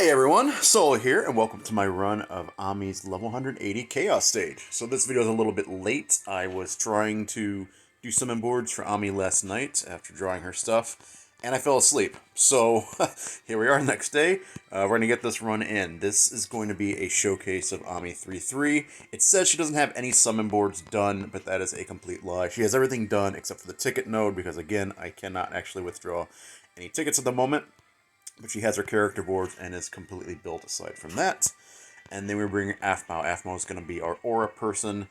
Hey everyone, Solo here, and welcome to my run of Ami's level 180 Chaos stage. So this video is a little bit late. I was trying to do summon boards for Ami last night after drawing her stuff, and I fell asleep. So here we are next day. We're going to get this run in. This is going to be a showcase of Ami 3.3. It says she doesn't have any summon boards done, but that is a complete lie. She has everything done except for the ticket node, because again, I cannot actually withdraw any tickets at the moment. But she has her character boards and is completely built aside from that. And then we're bringing Aphmau. Aphmau is going to be our aura person.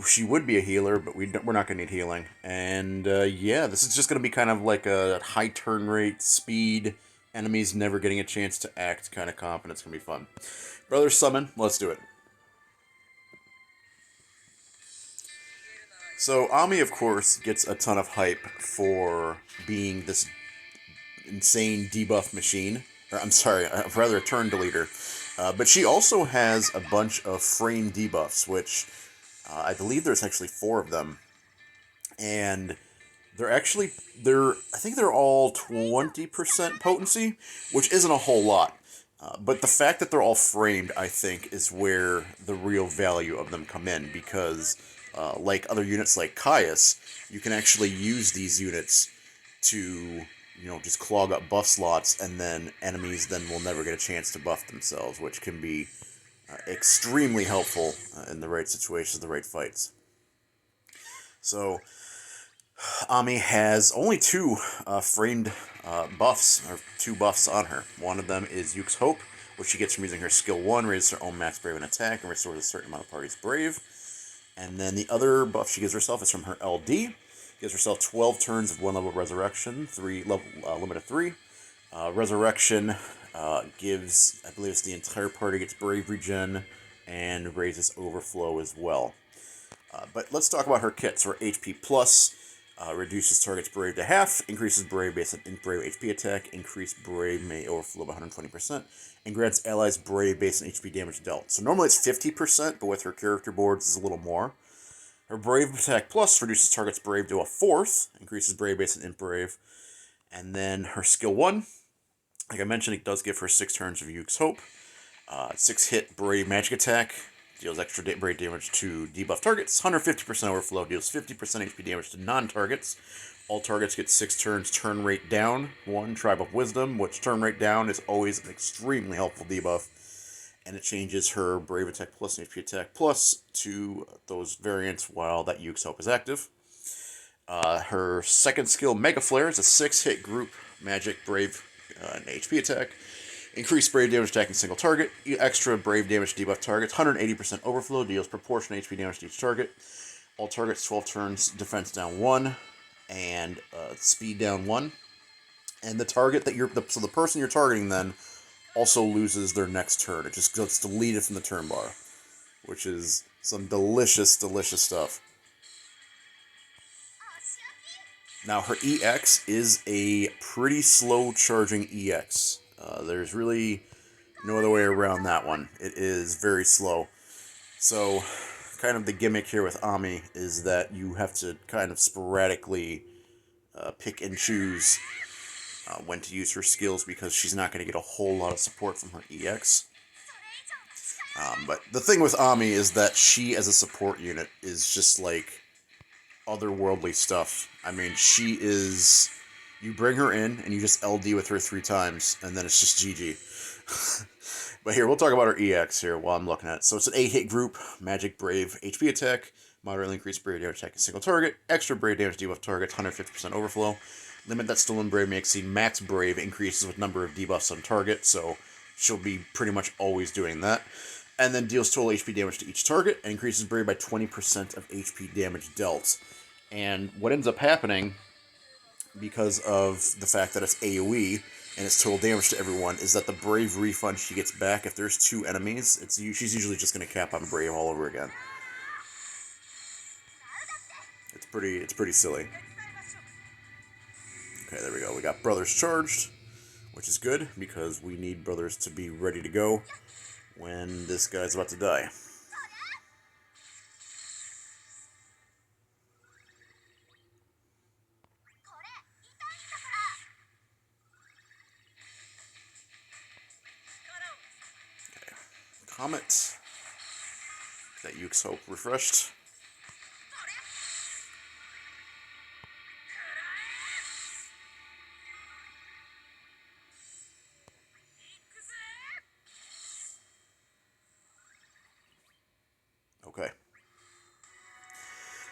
She would be a healer, but we're not going to need healing. And yeah, this is just going to be kind of like a high turn rate, speed, enemies never getting a chance to act kind of comp, and it's going to be fun. Brother Summon, let's do it. So Ami, of course, gets a ton of hype for being this insane debuff machine. Or, I'm sorry, rather a turn deleter. But she also has a bunch of frame debuffs, which I believe there's actually 4 of them. And I think they're all 20% potency, which isn't a whole lot. But the fact that they're all framed, I think, is where the real value of them come in, because like other units like Caius, you can actually use these units to just clog up buff slots, and then enemies then will never get a chance to buff themselves, which can be extremely helpful in the right situations, the right fights. So, Ami has only 2 framed buffs, or 2 buffs on her. One of them is Yuke's Hope, which she gets from using her skill 1, raises her own max brave and attack, and restores a certain amount of party's brave. And then the other buff she gives herself is from her LD. Gives herself 12 turns of 1 level Resurrection, limit of 3. Resurrection gives, I believe it's the entire party gets Brave Regen, and raises Overflow as well. But let's talk about her kits. Her HP Plus reduces target's Brave to half, increases Brave based on Brave HP attack, increased Brave may overflow by 120%, and grants allies Brave based on HP damage dealt. So normally it's 50%, but with her character boards it's a little more. Her Brave Attack Plus reduces target's Brave to a 4th, increases Brave based on Int Brave. And then her Skill 1, like I mentioned, it does give her 6 turns of Yuke's Hope. 6-hit Brave Magic Attack, deals extra Brave damage to debuff targets. 150% Overflow, deals 50% HP damage to non-targets. All targets get 6 turns turn rate down. 1, Tribe of Wisdom, which turn rate down is always an extremely helpful debuff. And it changes her Brave Attack Plus and HP Attack Plus to those variants while that Yuke's Hope is active. Her second skill, Mega Flare, is a 6-hit group magic Brave and HP attack. Increased Brave damage attacking single target. Extra Brave damage debuff targets. 180% Overflow, deals proportionate HP damage to each target. All targets 12 turns, defense down 1, and speed down 1. And the target that so the person you're targeting then also loses their next turn. It just gets deleted from the turn bar, which is some delicious, delicious stuff. Now, her EX is a pretty slow charging EX. There's really no other way around that one. It is very slow. So, kind of the gimmick here with Ami is that you have to kind of sporadically pick and choose when to use her skills, because she's not going to get a whole lot of support from her EX. But the thing with Ami is that she, as a support unit, is just like otherworldly stuff. I mean, she is... You bring her in, and you just LD with her 3 times, and then it's just GG. But here, we'll talk about her EX here while I'm looking at it. So it's an 8-hit group, Magic Brave HP attack, moderately increased Brave damage attack a single target, extra Brave damage debuff targets, 150% Overflow. Limit that stolen Brave may exceed max Brave, increases with number of debuffs on target, so she'll be pretty much always doing that. And then deals total HP damage to each target, and increases Brave by 20% of HP damage dealt. And what ends up happening, because of the fact that it's AoE, and it's total damage to everyone, is that the Brave refund she gets back, if there's 2 enemies, she's usually just going to cap on Brave all over again. It's pretty silly. Okay, there we go. We got Brothers charged, which is good, because we need Brothers to be ready to go when this guy's about to die. Comet. That Yuke's Hope refreshed. Okay.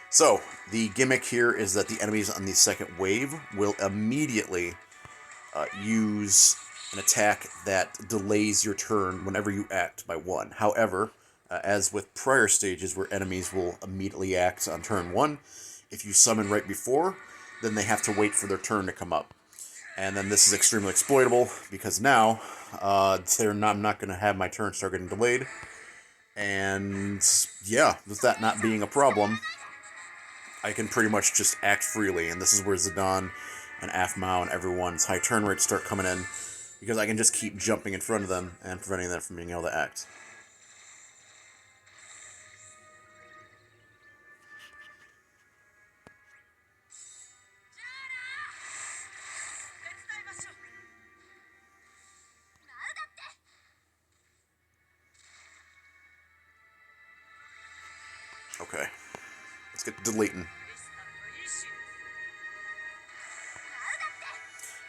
So, the gimmick here is that the enemies on the second wave will immediately use an attack that delays your turn whenever you act by 1. However, as with prior stages where enemies will immediately act on turn 1, if you summon right before, then they have to wait for their turn to come up. And then this is extremely exploitable, because now I'm not going to have my turn start getting delayed. And yeah, with that not being a problem, I can pretty much just act freely. And this is where Zidane and Aphmau and everyone's high turn rates start coming in, because I can just keep jumping in front of them and preventing them from being able to act. Okay, let's get to deleting.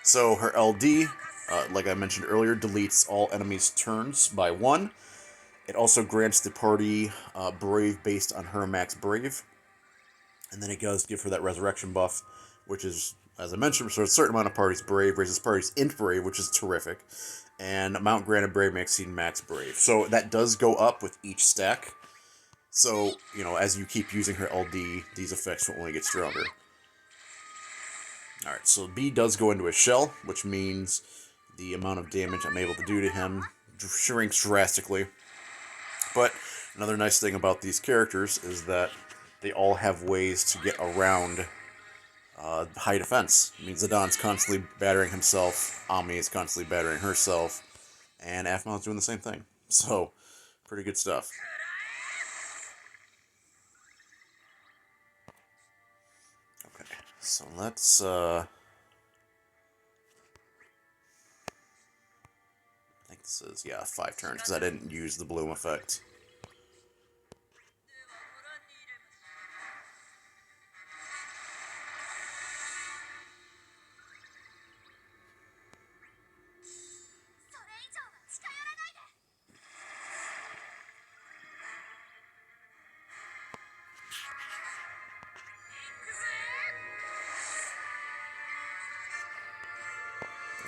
So her LD, like I mentioned earlier, deletes all enemies' turns by 1. It also grants the party Brave based on her max Brave. And then it does give her that Resurrection buff, which is, as I mentioned, so a certain amount of parties Brave, raises parties Int Brave, which is terrific. And amount granted Brave may exceed max Brave. So that does go up with each stack. So, you know, as you keep using her LD, these effects will only get stronger. Alright, so B does go into a shell, which means the amount of damage I'm able to do to him shrinks drastically. But another nice thing about these characters is that they all have ways to get around high defense. I mean, Zidane's constantly battering himself, Ami is constantly battering herself, and Aphmau's doing the same thing. So, pretty good stuff. Okay, so let's, I think this is, yeah, 5 turns, because I didn't use the bloom effect.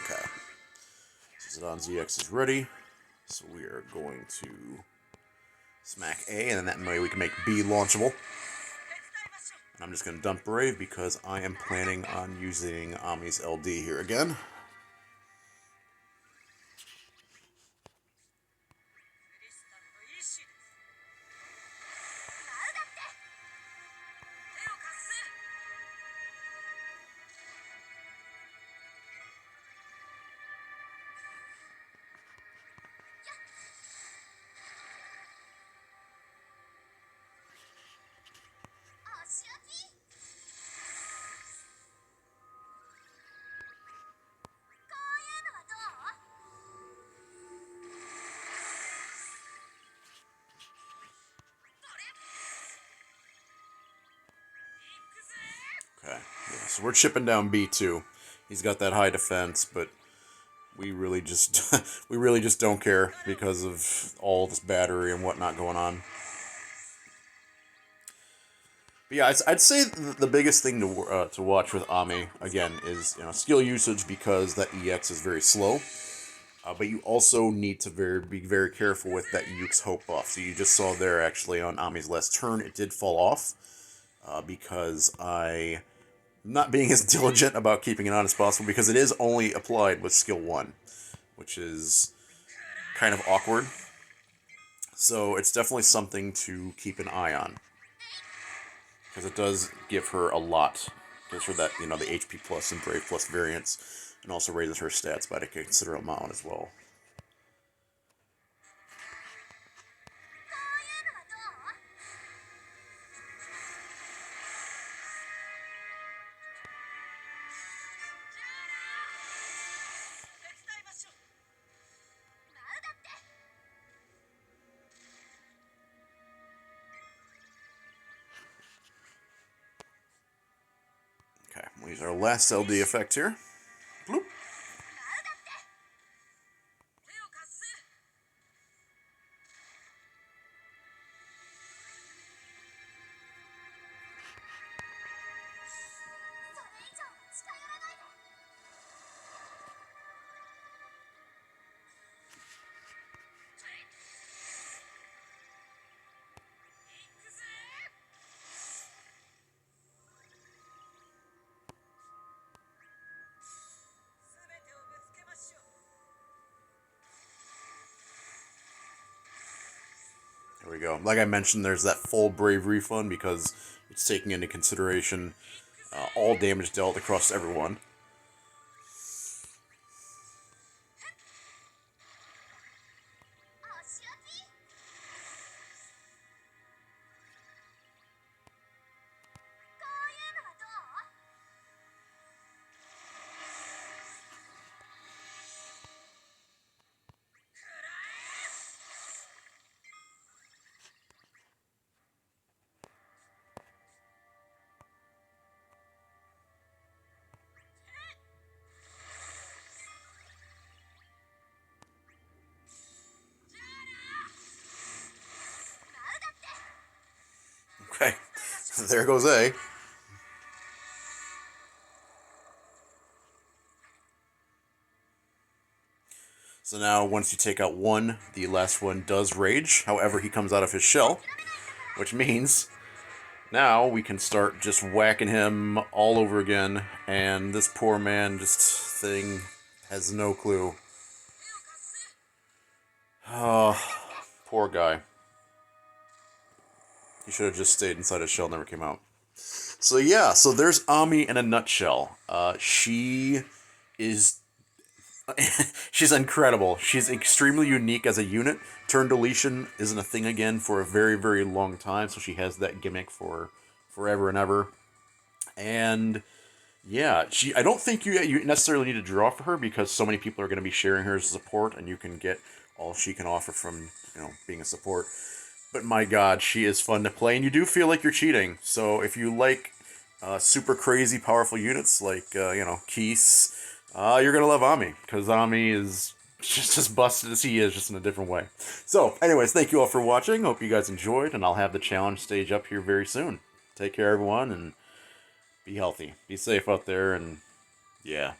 Okay. So Zidane's EX is ready. So we are going to smack A, and then that way we can make B launchable. And I'm just going to dump Brave because I am planning on using Ami's LD here again. Okay, yeah, so we're chipping down B2. He's got that high defense, but we really just we really just don't care because of all this battery and whatnot going on. But yeah, I'd say the biggest thing to watch with Ami again is, you know, skill usage, because that EX is very slow. But you also need to be very careful with that Yuke's Hope buff. So you just saw there actually on Ami's last turn, it did fall off because I. Not being as diligent about keeping it on as possible, because it is only applied with skill 1, which is kind of awkward. So it's definitely something to keep an eye on, because it does give her a lot. It gives her that, you know, the HP plus and Brave plus variance, and also raises her stats by a considerable amount as well. use our last LD effect here. Bloop. There we go. Like I mentioned, there's that full bravery fund because it's taking into consideration all damage dealt across everyone. Okay, there goes A. So now, once you take out one, the last one does rage. However, he comes out of his shell, which means now we can start just whacking him all over again, and this poor man has no clue. Oh, poor guy. He should have just stayed inside his shell, never came out. So yeah, so there's Ami in a nutshell. She is... she's incredible. She's extremely unique as a unit. Turn deletion isn't a thing again for a very, very long time, so she has that gimmick for forever and ever. And yeah, I don't think you necessarily need to draw for her because so many people are going to be sharing her as support, and you can get all she can offer from being a support. But my god, she is fun to play, and you do feel like you're cheating. So if you like super crazy powerful units like, Keese, you're going to love Ami, because Ami is just as busted as he is, just in a different way. So, anyways, thank you all for watching. Hope you guys enjoyed, and I'll have the challenge stage up here very soon. Take care, everyone, and be healthy. Be safe out there, and yeah.